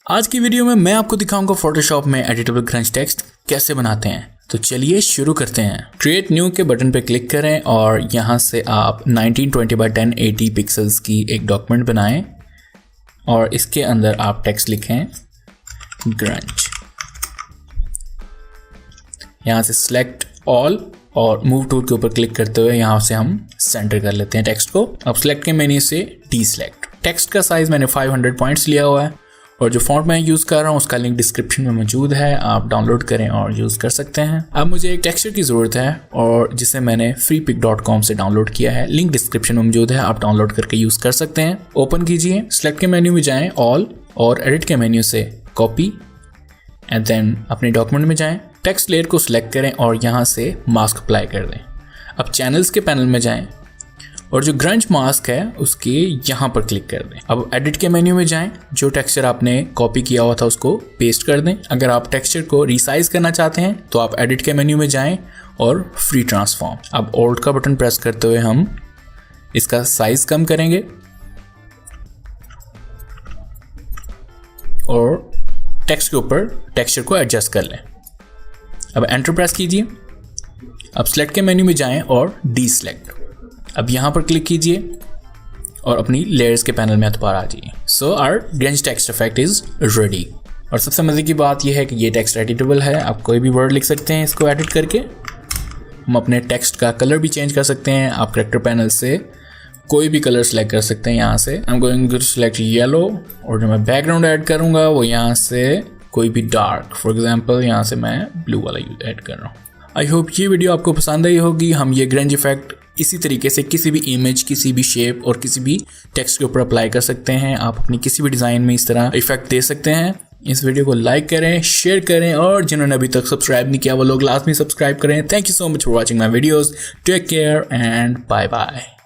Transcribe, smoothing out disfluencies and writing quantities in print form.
आज की वीडियो में मैं आपको दिखाऊंगा फोटोशॉप में एडिटेबल ग्रंज टेक्स्ट कैसे बनाते हैं। तो चलिए शुरू करते हैं। क्रिएट न्यू के बटन पे क्लिक करें और यहाँ से आप 1920x1080 पिक्सल्स की एक डॉक्यूमेंट बनाएं और इसके अंदर आप टेक्स्ट लिखें ग्रंज। यहाँ से सिलेक्ट ऑल और मूव टूल के ऊपर क्लिक करते हुए यहाँ से हम सेंटर कर लेते हैं टेक्स्ट को। अब सिलेक्ट के मेन्यू से डीसिलेक्ट। टेक्स्ट का साइज मैंने 500 पॉइंट्स लिया हुआ है और जो फॉन्ट मैं यूज़ कर रहा हूँ उसका लिंक डिस्क्रिप्शन में मौजूद है, आप डाउनलोड करें और यूज़ कर सकते हैं। अब मुझे एक टेक्सचर की ज़रूरत है और जिसे मैंने freepik.com से डाउनलोड किया है, लिंक डिस्क्रिप्शन में मौजूद है, आप डाउनलोड करके यूज़ कर सकते हैं। ओपन कीजिए, सिलेक्ट के मेन्यू में जाएँ ऑल और एडिट के मेन्यू से कॉपी एंड देन अपने डॉक्यूमेंट में जाएँ, टेक्स्ट लेयर को सिलेक्ट करें और यहाँ से मास्क अप्लाई कर दें। अब चैनल्स के पैनल में जाएं और जो ग्रंज मास्क है उसके यहाँ पर क्लिक कर दें। अब एडिट के मेन्यू में जाएं, जो टेक्सचर आपने कॉपी किया हुआ था उसको पेस्ट कर दें। अगर आप टेक्सचर को रिसाइज करना चाहते हैं तो आप एडिट के मेन्यू में जाएं और फ्री ट्रांसफॉर्म। अब ऑल्ट का बटन प्रेस करते हुए हम इसका साइज कम करेंगे और टेक्स्ट के ऊपर टेक्सचर को एडजस्ट कर लें। अब एंटर प्रेस कीजिए। अब सिलेक्ट के मेन्यू में जाएं और डीसिलेक्ट। अब यहाँ पर क्लिक कीजिए और अपनी लेयर्स के पैनल में दोबारा आ जाइए। So our grunge text effect is ready. और सबसे मजे की बात यह है कि ये टेक्स्ट एडिटेबल है, आप कोई भी वर्ड लिख सकते हैं इसको एडिट करके। हम अपने टेक्स्ट का कलर भी चेंज कर सकते हैं। आप कैरेक्टर पैनल से कोई भी कलर सेलेक्ट कर सकते हैं। यहाँ से I am going to select yellow और जो मैं बैकग्राउंड ऐड करूँगा वो यहाँ से कोई भी डार्क, फॉर एग्जाम्पल यहाँ से मैं ब्लू वाला ऐड कर रहा हूँ। आई होप ये वीडियो आपको पसंद आई होगी। हम ये ग्रंज इफेक्ट इसी तरीके से किसी भी इमेज, किसी भी शेप और किसी भी टेक्स्ट के ऊपर अप्लाई कर सकते हैं। आप अपनी किसी भी डिज़ाइन में इस तरह इफेक्ट दे सकते हैं। इस वीडियो को लाइक करें, शेयर करें और जिन्होंने अभी तक सब्सक्राइब नहीं किया वो लोग लाजमी सब्सक्राइब करें। Thank you so much for watching my videos. Take care and bye bye.